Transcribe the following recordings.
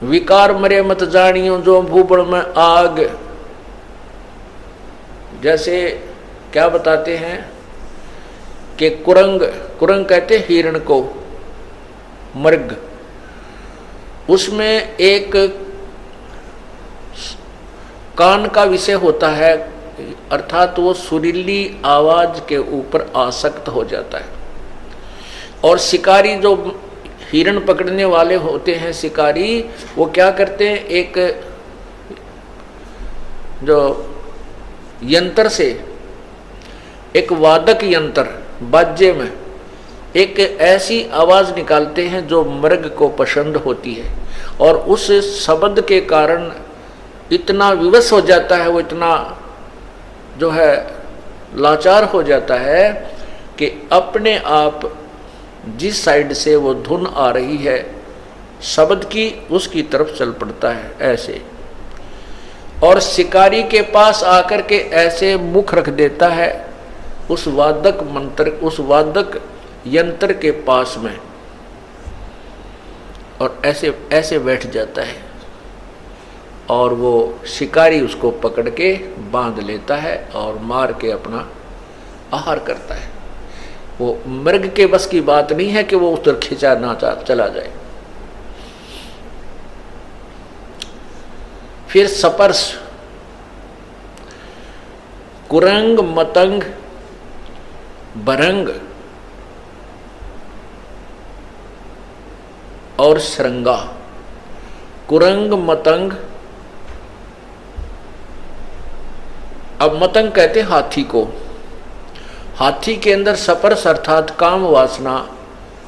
विकार मरे मत जानियो जो भूबड़ में आग। जैसे क्या बताते हैं कि कुरंग, कुरंग कहते हिरण को, मृग, उसमें एक कान का विषय होता है, अर्थात वो सुरीली आवाज के ऊपर आसक्त हो जाता है। और शिकारी जो हिरण पकड़ने वाले होते हैं शिकारी, वो क्या करते हैं, एक जो यंत्र से, एक वादक यंत्र, बाजे में एक ऐसी आवाज निकालते हैं जो मृग को पसंद होती है। और उस शब्द के कारण इतना विवश हो जाता है, वो इतना जो है लाचार हो जाता है कि अपने आप जिस साइड से वो धुन आ रही है शब्द की, उसकी तरफ चल पड़ता है ऐसे। और शिकारी के पास आकर के ऐसे मुख रख देता है उस वादक मंत्र, उस वादक यंत्र के पास में, और ऐसे ऐसे बैठ जाता है। और वो शिकारी उसको पकड़ के बांध लेता है और मार के अपना आहार करता है। वो मृग के बस की बात नहीं है कि वो उस तरह खिंचा ना चला जाए। फिर सपर्श, कुरंग, मतंग, बरंग और श्रृंगा। कुरंग, मतंग, अब मतंग कहते हाथी को। हाथी के अंदर सपर्श अर्थात काम वासना,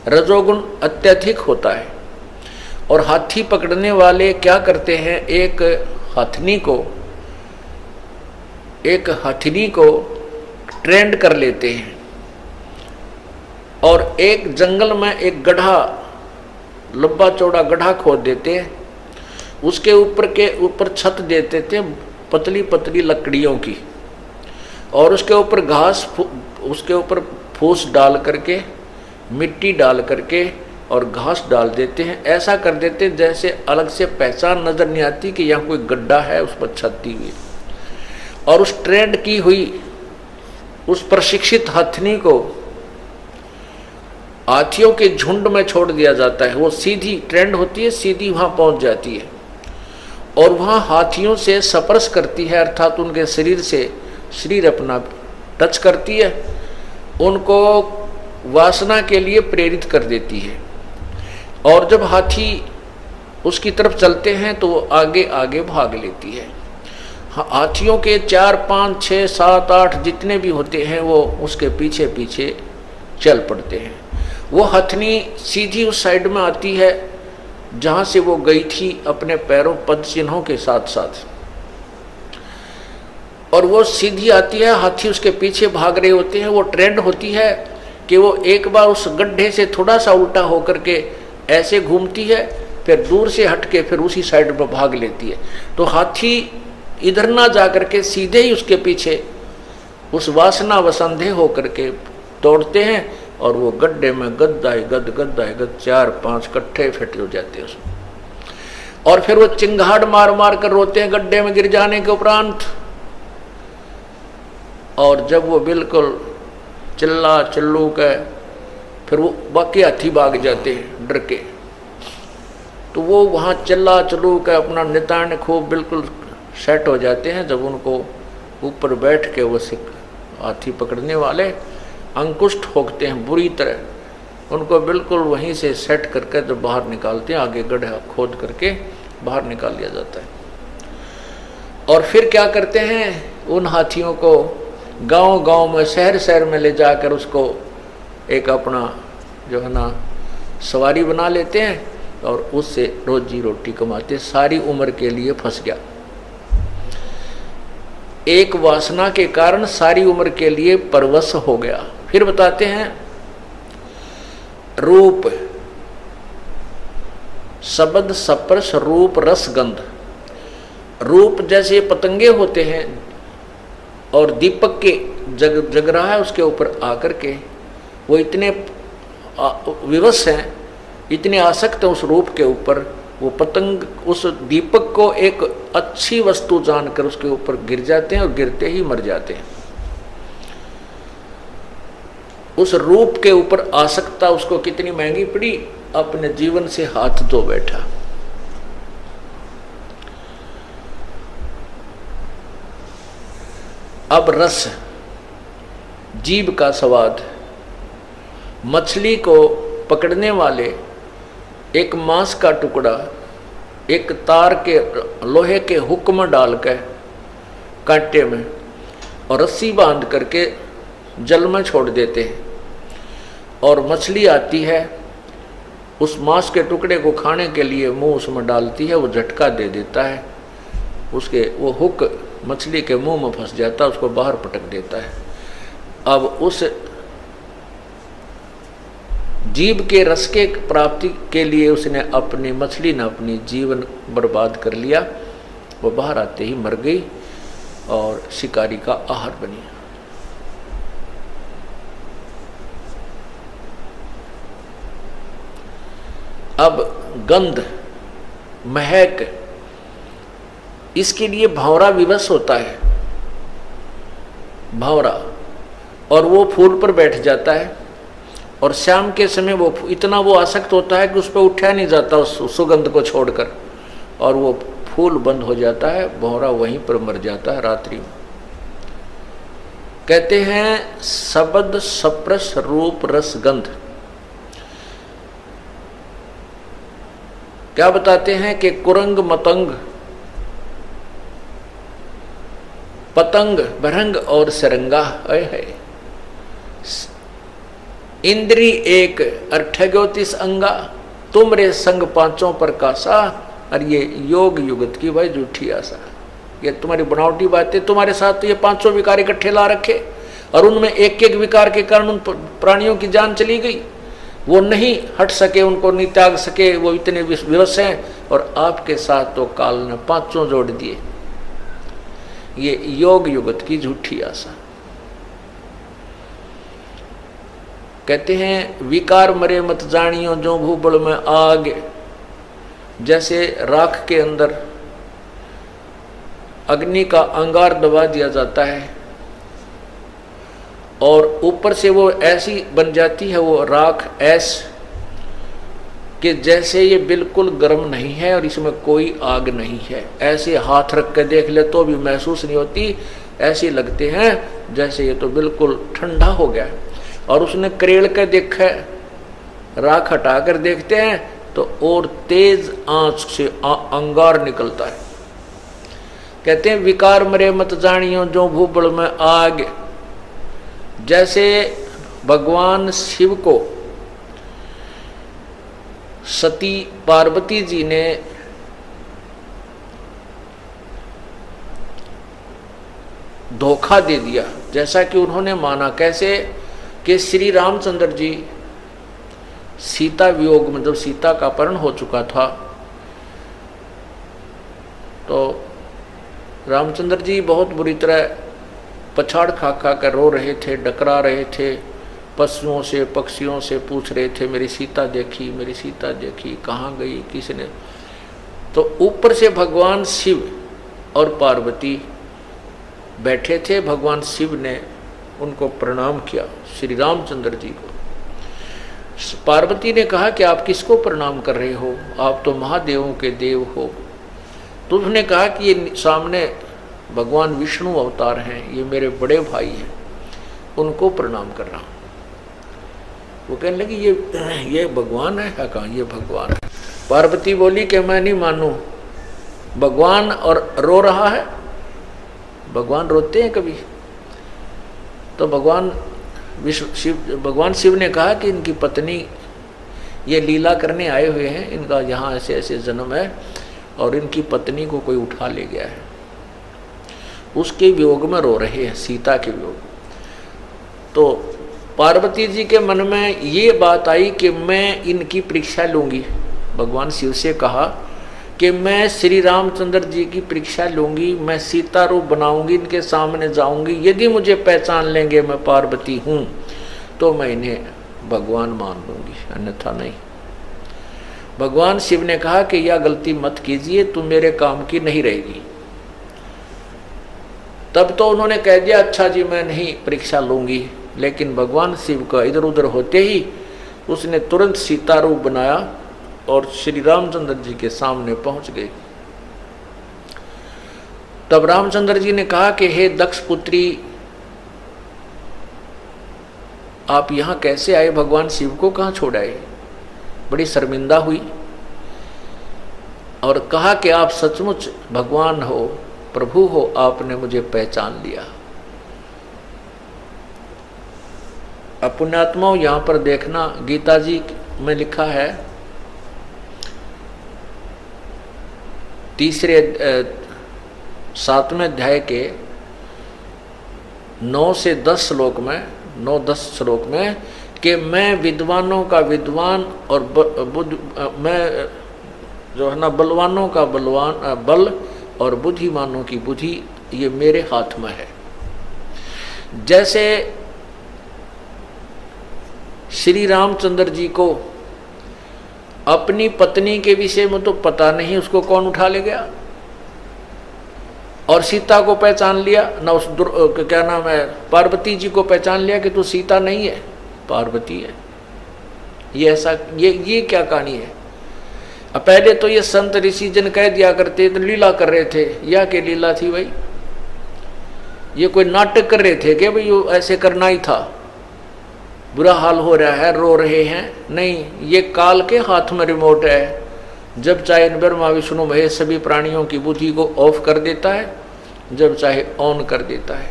रजोगुण अत्यधिक होता है। और हाथी पकड़ने वाले क्या करते हैं, एक हथनी को ट्रेंड कर लेते हैं और एक जंगल में एक गड्ढा, लंबा चौड़ा गड्ढा खोद देते हैं। उसके ऊपर छत देते थे पतली पतली लकड़ियों की, और उसके ऊपर घास, उसके ऊपर फूस डाल करके, मिट्टी डाल करके और घास डाल देते हैं। ऐसा कर देते हैं जैसे अलग से पहचान नजर नहीं आती कि यहाँ कोई गड्ढा है, उस पर छत दी हुई। और उस ट्रेंड की हुई उस प्रशिक्षित हथनी को हाथियों के झुंड में छोड़ दिया जाता है। वो सीधी ट्रेंड होती है, सीधी वहां पहुंच जाती है और वहां हाथियों से स्पर्श करती है, अर्थात उनके शरीर से शरीर अपना टच करती है, उनको वासना के लिए प्रेरित कर देती है। और जब हाथी उसकी तरफ चलते हैं तो वो आगे आगे भाग लेती है। हाथियों के 4, 5, 6, 7, 8 जितने भी होते हैं वो उसके पीछे पीछे चल पड़ते हैं। वो हथनी सीधी उस साइड में आती है जहाँ से वो गई थी अपने पैरों पद चिन्हों के साथ साथ, और वो सीधी आती है। हाथी उसके पीछे भाग रहे होते हैं। वो ट्रेंड होती है कि वो एक बार उस गड्ढे से थोड़ा सा उल्टा होकर के ऐसे घूमती है, फिर दूर से हट के फिर उसी साइड में भाग लेती है। तो हाथी इधर ना जा करके सीधे ही उसके पीछे उस वासना वसंधे होकर के तोड़ते हैं और वो गड्ढे में गद्दाए गद 4, 5 कट्ठे फिट हो जाते हैं उसमें। और फिर वो चिंगाड़ मार मार कर रोते हैं गड्ढे में गिर जाने के उपरांत। और जब वो बिल्कुल चिल्ला चिल्लू के, फिर वो बाकी हाथी भाग जाते हैं डर के। तो वो वहाँ चिल्ला चिल्लू के अपना नितान खूब बिल्कुल सेट हो जाते हैं। जब उनको ऊपर बैठ के वो हाथी पकड़ने वाले अंकुश ठोकते हैं बुरी तरह, उनको बिल्कुल वहीं से सेट करके जब बाहर निकालते हैं, आगे गड्ढा खोद करके बाहर निकाल लिया जाता है। और फिर क्या करते हैं, उन हाथियों को गांव गांव में, शहर शहर में ले जाकर उसको एक अपना जो है ना सवारी बना लेते हैं और उससे रोजी रोटी कमाते। सारी उम्र के लिए फंस गया, एक वासना के कारण सारी उम्र के लिए परवश हो गया। फिर बताते हैं रूप, शब्द, स्पर्श, रूप, रस, गंध। रूप जैसे पतंगे होते हैं और दीपक के जग रहा है उसके ऊपर आकर के वो इतने विवश हैं, इतने आसक्त हैं उस रूप के ऊपर, वो पतंग उस दीपक को एक अच्छी वस्तु जानकर उसके ऊपर गिर जाते हैं और गिरते ही मर जाते हैं। उस रूप के ऊपर आसक्ता उसको कितनी महंगी पड़ी, अपने जीवन से हाथ धो बैठा। अब रस, जीभ का स्वाद। मछली को पकड़ने वाले एक मांस का टुकड़ा एक तार के लोहे के हुक में डाल के कांटे में और रस्सी बांध करके जल में छोड़ देते हैं, और मछली आती है उस मांस के टुकड़े को खाने के लिए मुंह उसमें डालती है, वो झटका दे देता है, उसके वो हुक मछली के मुंह में फंस जाता है, उसको बाहर पटक देता है। अब उस जीव के रस के प्राप्ति के लिए उसने अपनी मछली ने अपनी जीवन बर्बाद कर लिया। वो बाहर आते ही मर गई और शिकारी का आहार बनी। अब गंध, महक, इसके लिए भंवरा विवश होता है, भंवरा, और वो फूल पर बैठ जाता है और शाम के समय वो इतना वो आसक्त होता है कि उस पर उठा नहीं जाता उस सुगंध को छोड़कर, और वो फूल बंद हो जाता है, भंवरा वहीं पर मर जाता है रात्रि में। कहते हैं शब्द सप्रस रूप रस गंध। क्या बताते हैं कि कुरंग मतंग पतंग भरंग और सरंगा है, इंद्री एक अठ्ठ्योतीस अंगा, तुमरे संग पांचों पर कासा। और ये योग युगत की भाई झूठी आशा, ये तुम्हारी बनावटी बातें। तुम्हारे साथ तो ये पांचों विकार इकट्ठे ला रखे और उनमें एक एक विकार के कारण उन प्राणियों की जान चली गई, वो नहीं हट सके, उनको नहीं त्याग सके, वो इतने विवश हैं, और आपके साथ तो काल ने पांचों जोड़ दिए। ये योग युगत की झूठी आशा। कहते हैं विकार मरे मत जानियो जो भूबल में आग। जैसे राख के अंदर अग्नि का अंगार दबा दिया जाता है और ऊपर से वो ऐसी बन जाती है वो राख ऐस कि जैसे ये बिल्कुल गर्म नहीं है और इसमें कोई आग नहीं है। ऐसे हाथ रख के देख ले तो भी महसूस नहीं होती, ऐसे लगते हैं जैसे ये तो बिल्कुल ठंडा हो गया। और उसने करेड़ के देखा, राख हटा कर देखते हैं तो और तेज आंच से अंगार निकलता है। कहते हैं विकार मरे मत जानियो जो भूबल में आग। जैसे भगवान शिव को सती पार्वती जी ने धोखा दे दिया, जैसा कि उन्होंने माना। कैसे कि श्री रामचंद्र जी सीता वियोग में जब सीता का अपहरण हो चुका था तो रामचंद्र जी बहुत बुरी तरह पछाड़ खा खा कर रो रहे थे, डकरा रहे थे, पशुओं से पक्षियों से पूछ रहे थे मेरी सीता देखी, मेरी सीता देखी, कहाँ गई, किसने। तो ऊपर से भगवान शिव और पार्वती बैठे थे। भगवान शिव ने उनको प्रणाम किया, श्री रामचंद्र जी को। पार्वती ने कहा कि आप किसको प्रणाम कर रहे हो, आप तो महादेवों के देव हो। तो उसने कहा कि ये सामने भगवान विष्णु अवतार हैं, ये मेरे बड़े भाई हैं, उनको प्रणाम कर रहा हूँ। वो कहने लगी ये भगवान है। कहा ये भगवान है। पार्वती बोली कि मैं नहीं मानू, भगवान और रो रहा है। भगवान रोते हैं कभी? तो भगवान शिव ने कहा कि इनकी पत्नी ये लीला करने आए हुए हैं, इनका यहाँ ऐसे ऐसे जन्म है और इनकी पत्नी को कोई उठा ले गया है, उसके वियोग में रो रहे हैं, सीता के वियोग। तो पार्वती जी के मन में ये बात आई कि मैं इनकी परीक्षा लूंगी। भगवान शिव से कहा कि मैं श्री रामचंद्र जी की परीक्षा लूंगी, मैं सीता रूप बनाऊंगी, इनके सामने जाऊंगी, यदि मुझे पहचान लेंगे मैं पार्वती हूं तो मैं इन्हें भगवान मान लूंगी, अन्यथा नहीं। भगवान शिव ने कहा कि यह गलती मत कीजिए, तुम मेरे काम की नहीं रहेगी। तब तो उन्होंने कह दिया अच्छा जी मैं नहीं परीक्षा लूंगी, लेकिन भगवान शिव का इधर उधर होते ही उसने तुरंत सीता रूप बनाया और श्री रामचंद्र जी के सामने पहुंच गए। तब रामचंद्र जी ने कहा कि हे दक्ष पुत्री, आप यहां कैसे आए, भगवान शिव को कहां छोड़ आए। बड़ी शर्मिंदा हुई और कहा कि आप सचमुच भगवान हो, प्रभु हो, आपने मुझे पहचान लिया। अब पुण्यात्माओं यहां पर देखना, गीता जी में लिखा है 7वें अध्याय के 9 से 10 श्लोक में, 9-10 श्लोक में कि मैं विद्वानों का विद्वान और मैं जो है ना बलवानों का बलवान बल और बुद्धिमानों की बुद्धि ये मेरे हाथ में है। जैसे श्री रामचंद्र जी को अपनी पत्नी के विषय में तो पता नहीं, उसको कौन उठा ले गया, और सीता को पहचान लिया ना, उस क्या नाम है पार्वती जी को पहचान लिया कि तू सीता नहीं है, पार्वती है। ये ऐसा ये क्या कहानी है। अब पहले तो ये संत ऋषि जन कह दिया करते तो लीला कर रहे थे, या कि लीला थी भाई, ये कोई नाटक कर रहे थे कि भाई ऐसे करना ही था, बुरा हाल हो रहा है, रो रहे हैं। नहीं, ये काल के हाथ में रिमोट है, जब चाहे ब्रह्मा विष्णु महेश सभी प्राणियों की बुद्धि को ऑफ कर देता है, जब चाहे ऑन कर देता है।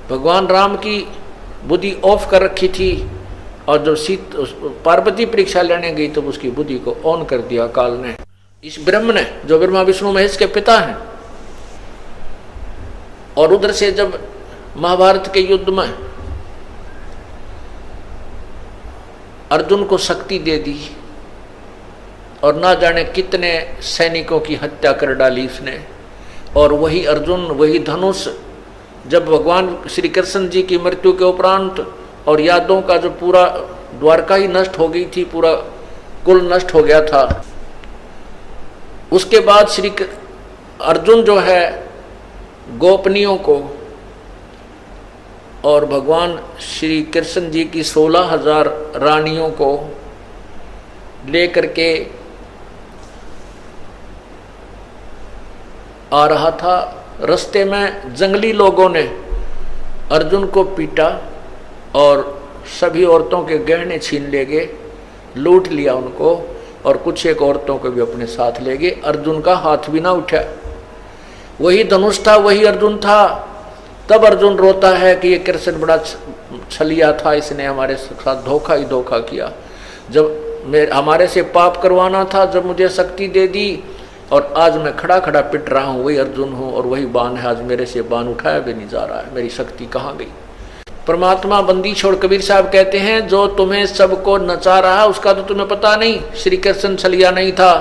भगवान राम की बुद्धि ऑफ कर रखी थी और जब पार्वती परीक्षा लेने गई तो उसकी बुद्धि को ऑन कर दिया काल ने, इस ब्रह्म ने, जो ब्रह्मा विष्णु महेश के पिता हैं। और उधर से जब महाभारत के युद्ध में अर्जुन को शक्ति दे दी और ना जाने कितने सैनिकों की हत्या कर डाली उसने, और वही अर्जुन, वही धनुष, जब भगवान श्री कृष्ण जी की मृत्यु के उपरांत और यादों का जो पूरा द्वारका ही नष्ट हो गई थी, पूरा कुल नष्ट हो गया था, उसके बाद श्री अर्जुन जो है गोपनियों को और भगवान श्री कृष्ण जी की 16,000 रानियों को लेकर के आ रहा था। रास्ते में जंगली लोगों ने अर्जुन को पीटा और सभी औरतों के गहने छीन ले गए, लूट लिया उनको, और कुछ एक औरतों को भी अपने साथ ले गए। अर्जुन का हाथ भी ना उठा, वही धनुष था, वही अर्जुन था। तब अर्जुन रोता है कि ये कृष्ण बड़ा छलिया था, इसने हमारे साथ धोखा ही धोखा किया। जब हमारे से पाप करवाना था, जब मुझे शक्ति दे दी, और आज मैं खड़ा खड़ा पिट रहा हूँ, वही अर्जुन हूँ और वही बाण है, आज मेरे से बाण उठाया भी नहीं जा रहा है, मेरी शक्ति कहाँ गई। परमात्मा बंदी छोड़, कबीर साहब कहते हैं, जो तुम्हें सबको नचा रहा उसका तो तुम्हें पता नहीं, श्री कृष्ण छलिया नहीं था,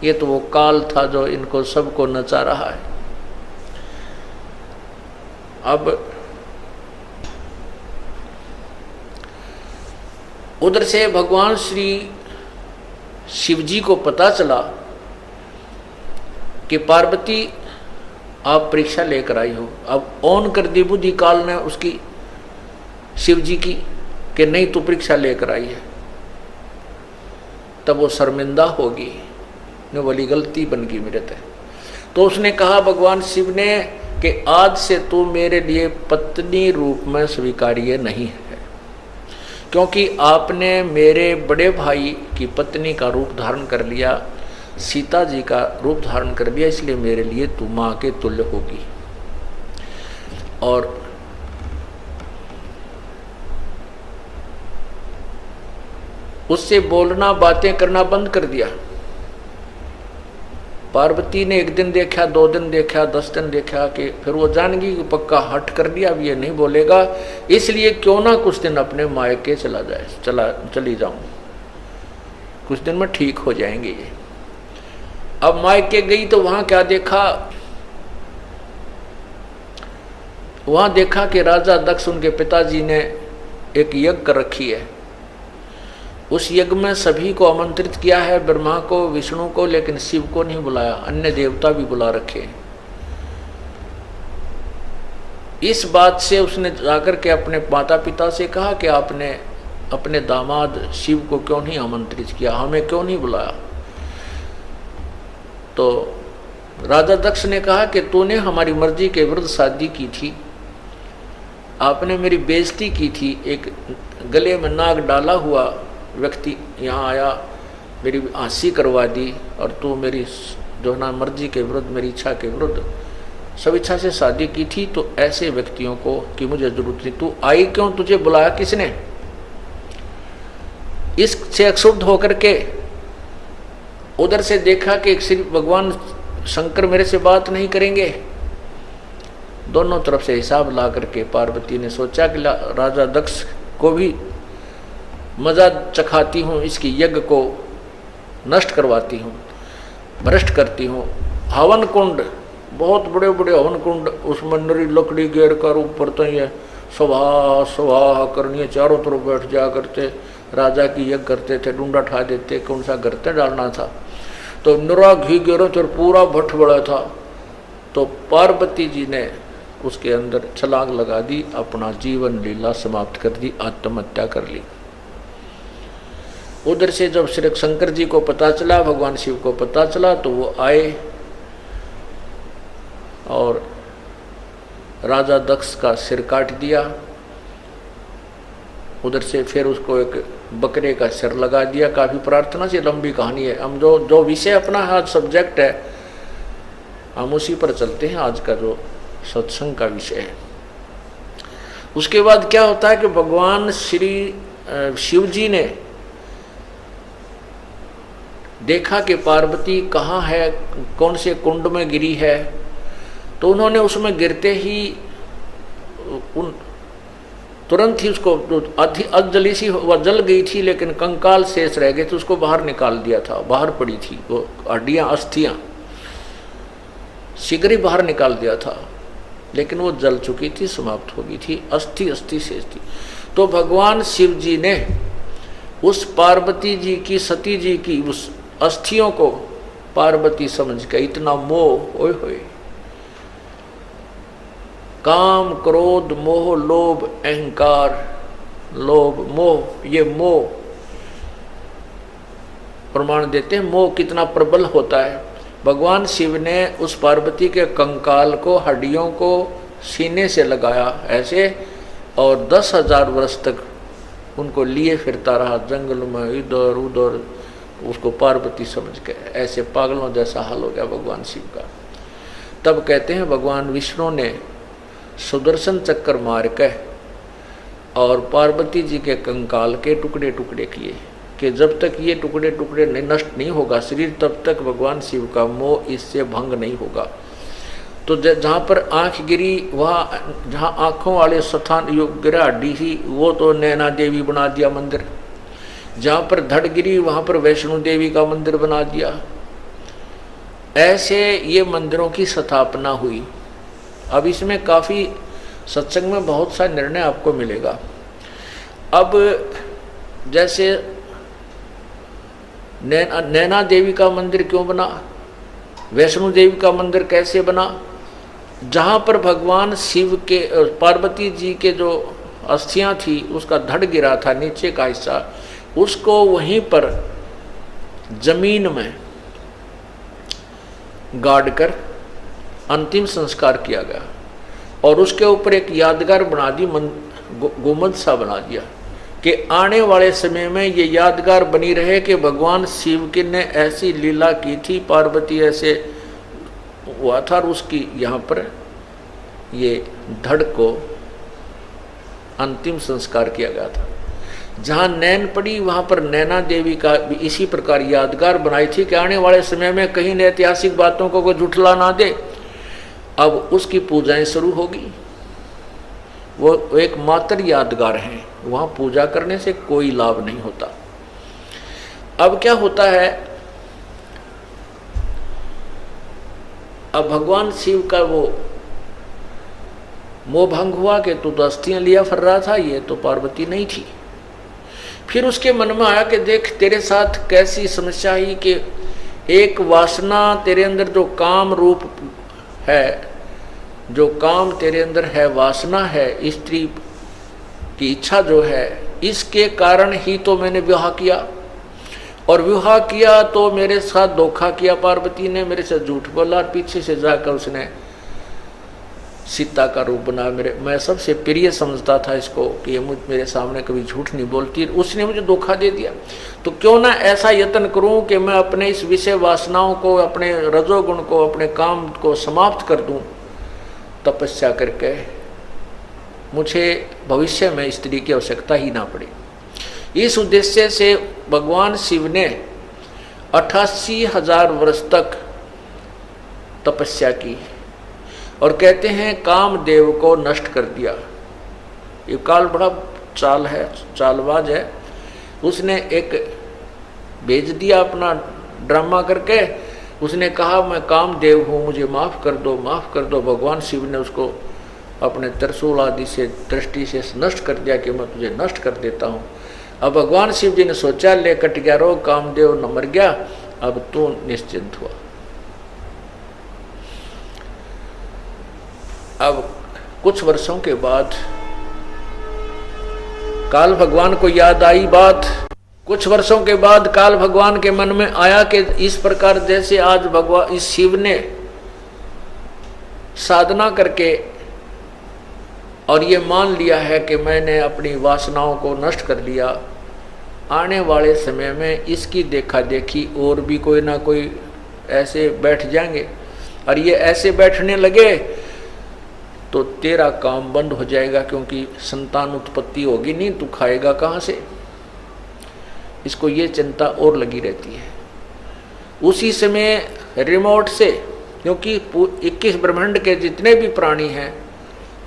ये तो वो काल था जो इनको सबको नचा रहा है। अब उधर से भगवान श्री शिव जी को पता चला कि पार्वती आप परीक्षा लेकर आई हो। अब ऑन कर दी बुद्धि काल ने उसकी, शिव जी की, कि नहीं तू परीक्षा लेकर आई है। तब वो शर्मिंदा होगी, ने बोली गलती बन गई मेरे से। तो उसने कहा भगवान शिव ने कि आज से तू मेरे लिए पत्नी रूप में स्वीकार्य नहीं है, क्योंकि आपने मेरे बड़े भाई की पत्नी का रूप धारण कर लिया, सीता जी का रूप धारण कर लिया, इसलिए मेरे लिए तू माँ के तुल्य होगी। और उससे बोलना, बातें करना बंद कर दिया। पार्वती ने 1 दिन देखा, 2 दिन देखा, 10 दिन देखा, कि फिर वो जान गई कि पक्का हट कर दिया, अब ये नहीं बोलेगा, इसलिए क्यों ना कुछ दिन अपने मायके चली जाऊं, कुछ दिन में ठीक हो जाएंगे ये। अब मायके गई तो वहां क्या देखा, वहां देखा कि राजा दक्ष, उनके पिताजी ने एक यज्ञ कर रखी है, उस यज्ञ में सभी को आमंत्रित किया है, ब्रह्मा को, विष्णु को, लेकिन शिव को नहीं बुलाया, अन्य देवता भी बुला रखे। इस बात से उसने जाकर के अपने माता पिता से कहा कि आपने अपने दामाद शिव को क्यों नहीं आमंत्रित किया, हमें क्यों नहीं बुलाया। तो राजा दक्ष ने कहा कि तूने हमारी मर्जी के विरुद्ध शादी की थी, आपने मेरी बेइज्जती की थी। एक गले में नाग डाला हुआ व्यक्ति यहाँ आया, मेरी हंसी करवा दी, और तू मेरी जो ना मर्जी के विरुद्ध, मेरी इच्छा के विरुद्ध सब इच्छा से शादी की थी। तो ऐसे व्यक्तियों को कि मुझे जरूरत नहीं, तू आई क्यों, तुझे बुलाया किसने। इससे अक्षुब्ध होकर के उधर से देखा कि श्री भगवान शंकर मेरे से बात नहीं करेंगे। दोनों तरफ से हिसाब ला करके पार्वती ने सोचा कि राजा दक्ष को भी मजा चखाती हूँ, इसकी यज्ञ को नष्ट करवाती हूँ, भ्रष्ट करती हूँ। हवन कुंड, बहुत बड़े बड़े हवन कुंड, उसमें नरी लकड़ी घेर कर ऊपर तो ये सभा सभा करनी है, चारों तरफ बैठ जा करते, राजा की यज्ञ करते थे, डूंडा ठा देते, कौन सा गर्ते डालना था। तो नरा घी घेरो तो पूरा भट्ट बड़ा था। तो पार्वती जी ने उसके अंदर छलांग लगा दी, अपना जीवन लीला समाप्त कर दी, आत्महत्या कर ली। उधर से जब श्री शंकर जी को पता चला, भगवान शिव को पता चला, तो वो आए और राजा दक्ष का सिर काट दिया। उधर से फिर उसको एक बकरे का सिर लगा दिया। काफ़ी प्रार्थना से लंबी कहानी है। हम जो विषय अपना आज सब्जेक्ट है, हम उसी पर चलते हैं। आज का जो सत्संग का विषय है, उसके बाद क्या होता है कि भगवान श्री शिव जी ने देखा कि पार्वती कहाँ है, कौन से कुंड में गिरी है। तो उन्होंने उसमें गिरते ही तुरंत ही उसको अध जली सी वह जल गई थी, लेकिन कंकाल शेष रह गए थे, उसको बाहर निकाल दिया था। बाहर पड़ी थी वो हड्डियाँ, अस्थियाँ शीघ्र ही बाहर निकाल दिया था, लेकिन वो जल चुकी थी, समाप्त हो गई थी, अस्थि अस्थि शेष थी। तो भगवान शिव जी ने उस पार्वती जी की, सती जी की उस अस्थियों को पार्वती समझ के इतना मोह, ओए होए, काम, क्रोध, मोह, लोभ, अहंकार, लोभ, मोह, ये मोह प्रमाण देते हैं मोह कितना प्रबल होता है। भगवान शिव ने उस पार्वती के कंकाल को, हड्डियों को सीने से लगाया ऐसे, और 10,000 वर्ष तक उनको लिए फिरता रहा जंगल में, इधर उधर, उसको पार्वती समझ के। ऐसे पागलों जैसा हाल हो गया भगवान शिव का। तब कहते हैं भगवान विष्णु ने सुदर्शन चक्कर मार के और पार्वती जी के कंकाल के टुकड़े टुकड़े किए कि जब तक ये टुकड़े टुकड़े नष्ट नहीं होगा शरीर, तब तक भगवान शिव का मोह इससे भंग नहीं होगा। तो जहाँ पर आँख गिरी, वहाँ जहाँ आँखों वाले स्थान गिरा हड्डी ही, वो तो नैना देवी बना दिया मंदिर। जहाँ पर धड़ गिरी, वहाँ पर वैष्णो देवी का मंदिर बना दिया। ऐसे ये मंदिरों की स्थापना हुई। अब इसमें काफ़ी सत्संग में बहुत सा निर्णय आपको मिलेगा। अब जैसे नैना देवी का मंदिर क्यों बना, वैष्णो देवी का मंदिर कैसे बना, जहाँ पर भगवान शिव के, पार्वती जी के जो अस्थियाँ थी, उसका धड़ गिरा था नीचे का हिस्सा, उसको वहीं पर जमीन में गाड़ कर अंतिम संस्कार किया गया, और उसके ऊपर एक यादगार बना दी, गुंबद सा बना दिया कि आने वाले समय में ये यादगार बनी रहे कि भगवान शिव की ने ऐसी लीला की थी, पार्वती ऐसे हुआ था, और उसकी यहाँ पर ये धड़ को अंतिम संस्कार किया गया था। जहाँ नैन पड़ी, वहाँ पर नैना देवी का भी इसी प्रकार यादगार बनाई थी कि आने वाले समय में कहीं ने ऐतिहासिक बातों को कोई झुठला ना दे। अब उसकी पूजाएं शुरू होगी। वो एक मात्र यादगार हैं, वहाँ पूजा करने से कोई लाभ नहीं होता। अब क्या होता है, अब भगवान शिव का वो मोह भंग हुआ कि तू तो अस्थियां लिया फिर रहा था, ये तो पार्वती नहीं थी। फिर उसके मन में आया कि देख तेरे साथ कैसी समस्या ही कि एक वासना तेरे अंदर जो काम रूप है, जो काम तेरे अंदर है, वासना है, स्त्री की इच्छा जो है, इसके कारण ही तो मैंने विवाह किया, और विवाह किया तो मेरे साथ धोखा किया पार्वती ने, मेरे से झूठ बोला, पीछे से जाकर उसने सीता का रूप बना। मैं सबसे प्रिय समझता था इसको कि ये मेरे सामने कभी झूठ नहीं बोलती, उसने मुझे धोखा दे दिया। तो क्यों ना ऐसा यत्न करूं कि मैं अपने इस विषय वासनाओं को, अपने रजोगुण को, अपने काम को समाप्त कर दूं तपस्या करके, मुझे भविष्य में स्त्री की आवश्यकता ही ना पड़े। इस उद्देश्य से भगवान शिव ने 88,000 वर्ष तक तपस्या की और कहते हैं कामदेव को नष्ट कर दिया। ये काल बड़ा चालबाज है। उसने एक भेज दिया अपना ड्रामा करके, उसने कहा मैं कामदेव हूँ, मुझे माफ़ कर दो, माफ़ कर दो। भगवान शिव ने उसको अपने त्रिशूल आदि से दृष्टि से नष्ट कर दिया कि मैं तुझे नष्ट कर देता हूँ। अब भगवान शिव जी ने सोचा ले कट गया रोग, कामदेव न मर गया, अब तू निश्चिंत हुआ। अब कुछ वर्षों के बाद काल भगवान को याद आई बात। कुछ वर्षों के बाद काल भगवान के मन में आया कि इस प्रकार जैसे आज भगवान इस शिव ने साधना करके और ये मान लिया है कि मैंने अपनी वासनाओं को नष्ट कर लिया, आने वाले समय में इसकी देखा देखी और भी कोई ना कोई ऐसे बैठ जाएंगे, और ये ऐसे बैठने लगे तो तेरा काम बंद हो जाएगा, क्योंकि संतान उत्पत्ति होगी नहीं, तू खाएगा कहाँ से। इसको ये चिंता और लगी रहती है। उसी समय रिमोट से, क्योंकि 21 ब्रह्मांड के जितने भी प्राणी हैं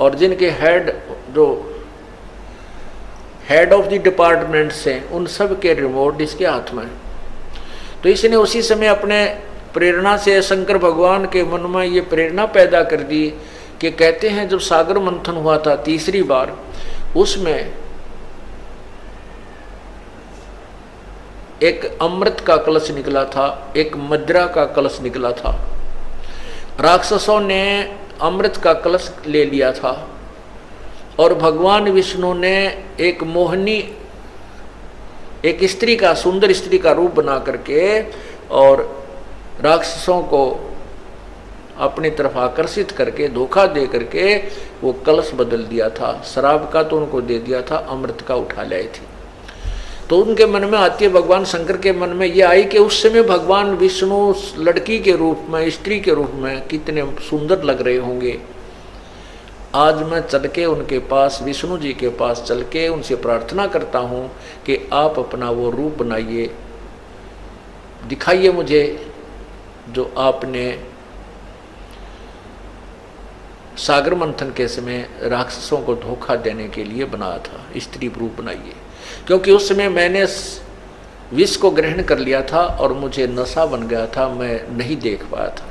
और जिनके हेड ऑफ द डिपार्टमेंट्स हैं, उन सब के रिमोट इसके हाथ में है। तो इसने उसी समय अपने प्रेरणा से शंकर भगवान के मन में ये प्रेरणा पैदा कर दी कि कहते हैं जब सागर मंथन हुआ था तीसरी बार, उसमें एक अमृत का कलश निकला था, एक मदिरा का कलश निकला था। राक्षसों ने अमृत का कलश ले लिया था और भगवान विष्णु ने एक मोहनी, एक स्त्री का, सुंदर स्त्री का रूप बना करके और राक्षसों को अपनी तरफ आकर्षित करके, धोखा दे करके वो कलश बदल दिया था। शराब का तो उनको दे दिया था, अमृत का उठा लाई थी। तो उनके मन में आती है, भगवान शंकर के मन में ये आई कि उस समय भगवान विष्णु लड़की के रूप में, स्त्री के रूप में कितने सुंदर लग रहे होंगे। आज मैं चल के उनके पास, विष्णु जी के पास चल के उनसे प्रार्थना करता हूँ कि आप अपना वो रूप बनाइए, दिखाइए मुझे जो आपने सागर मंथन के समय राक्षसों को धोखा देने के लिए बनाया था। स्त्री रूप बनाइए, क्योंकि उस समय मैंने विष को ग्रहण कर लिया था और मुझे नशा बन गया था, मैं नहीं देख पाया था।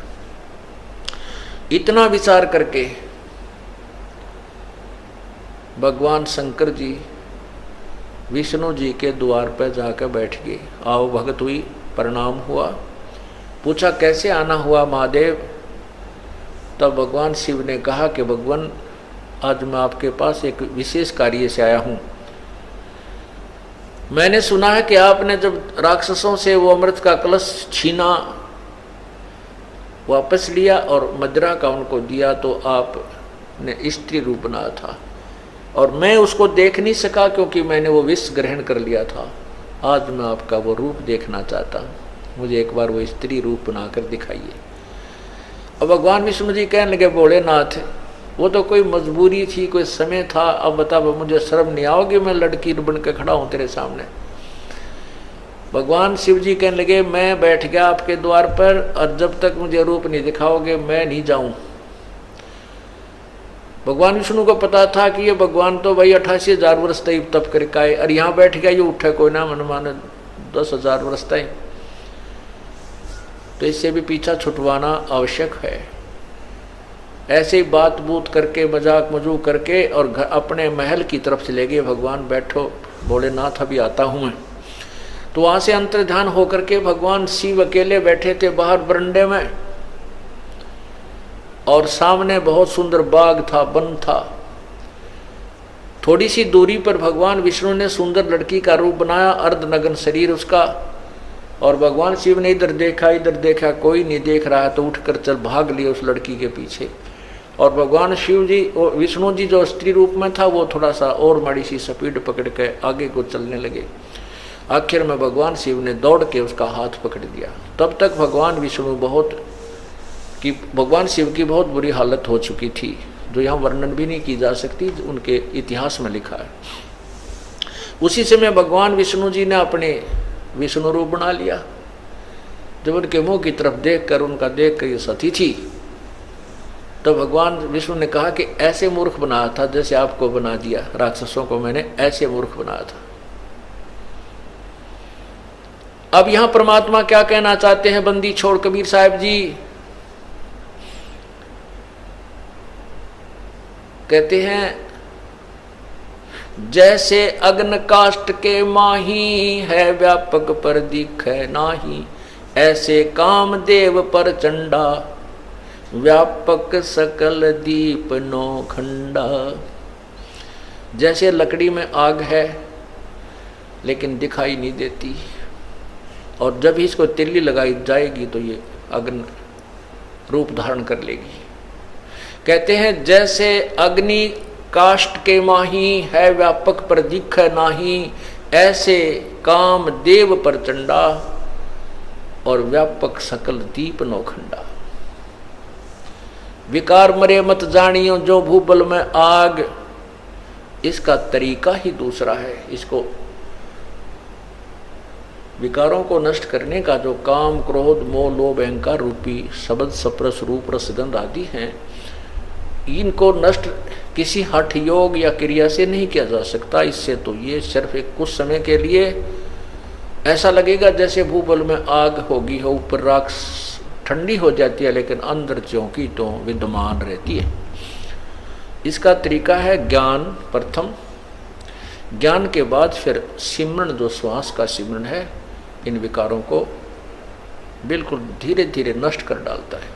इतना विचार करके भगवान शंकर जी विष्णु जी के द्वार पर जाकर बैठ गए। आओ भगत हुई, प्रणाम हुआ, पूछा कैसे आना हुआ महादेव। तब भगवान शिव ने कहा कि भगवान आज मैं आपके पास एक विशेष कार्य से आया हूँ। मैंने सुना है कि आपने जब राक्षसों से वो अमृत का कलश छीना, वापस लिया और मदिरा का उनको दिया, तो आपने स्त्री रूप बनाया था और मैं उसको देख नहीं सका क्योंकि मैंने वो विष ग्रहण कर लिया था। आज मैं आपका वो रूप देखना चाहता हूँ, मुझे एक बार वो स्त्री रूप बनाकर दिखाइए। अब भगवान विष्णु जी कहने लगे भोलेनाथ, वो तो कोई मजबूरी थी, कोई समय था, अब बता मुझे शर्म नहीं आओगी, मैं लड़की बन के खड़ा हूँ तेरे सामने। भगवान शिव जी कहने लगे मैं बैठ गया आपके द्वार पर और जब तक मुझे रूप नहीं दिखाओगे मैं नहीं जाऊं। भगवान विष्णु को पता था कि ये भगवान तो भाई 88,000 वर्ष तक तप करके आए और यहाँ बैठ गया, ये उठे कोई ना मन माने 10,000 वर्ष तक, तो इससे भी पीछा छुटवाना आवश्यक है। ऐसे ही बात बूत करके मजाक मजूक करके और अपने महल की तरफ चले गए। भगवान बैठो भोलेनाथ अभी आता हूँ मैं। तो वहाँ से अंतर्ध्यान होकर के भगवान शिव अकेले बैठे थे बाहर बरंडे में, और सामने बहुत सुंदर बाग था, वन था। थोड़ी सी दूरी पर भगवान विष्णु ने सुंदर लड़की का रूप बनाया, अर्धनग्न शरीर उसका, और भगवान शिव ने इधर देखा, कोई नहीं देख रहा है, तो उठकर चल भाग लिए उस लड़की के पीछे। और भगवान शिव जी और विष्णु जी जो स्त्री रूप में था वो थोड़ा सा और माड़ी सी स्पीड पकड़ के आगे को चलने लगे। आखिर में भगवान शिव ने दौड़ के उसका हाथ पकड़ दिया। तब तक भगवान शिव की बहुत बुरी हालत हो चुकी थी, जो यहाँ वर्णन भी नहीं की जा सकती, उनके इतिहास में लिखा है। उसी समय भगवान विष्णु जी ने अपने विष्णु रूप बना लिया। जब उनके मुंह की तरफ उनका देख कर ये सती थी, तो भगवान विष्णु ने कहा कि ऐसे मूर्ख बनाया था जैसे आपको बना दिया, राक्षसों को मैंने ऐसे मूर्ख बनाया था। अब यहां परमात्मा क्या कहना चाहते हैं बंदी छोड़ कबीर साहब जी? कहते हैं जैसे अग्न काष्ठ के माही है व्यापक पर दिखे नाही, ऐसे कामदेव पर चंडा व्यापक सकल दीप नौखंडा। जैसे लकड़ी में आग है लेकिन दिखाई नहीं देती, और जब ही इसको तिल्ली लगाई जाएगी तो ये अग्नि रूप धारण कर लेगी। कहते हैं जैसे अग्नि काष्ठ के माही है व्यापक पर दिख नाही, ऐसे काम देव पर चंडा और व्यापक सकल दीप नौखंडा। विकार मरे मत जानियो जो भूबल में आग, इसका तरीका ही दूसरा है। इसको विकारों को नष्ट करने का जो काम क्रोध मोह लोभ अहंकार रूपी शब्द सप्रस रूप रसगंध आदि हैं, इनको नष्ट किसी हठ योग या क्रिया से नहीं किया जा सकता। इससे तो ये सिर्फ एक कुछ समय के लिए ऐसा लगेगा जैसे भूबल में आग होगी हो, ऊपर राख ठंडी हो जाती है लेकिन अंदर चौंकी तो विद्यमान रहती है। इसका तरीका है ज्ञान प्रथम, ज्ञान के बाद फिर सिमरण, जो श्वास का सिमरण है, इन विकारों को बिल्कुल धीरे धीरे नष्ट कर डालता है।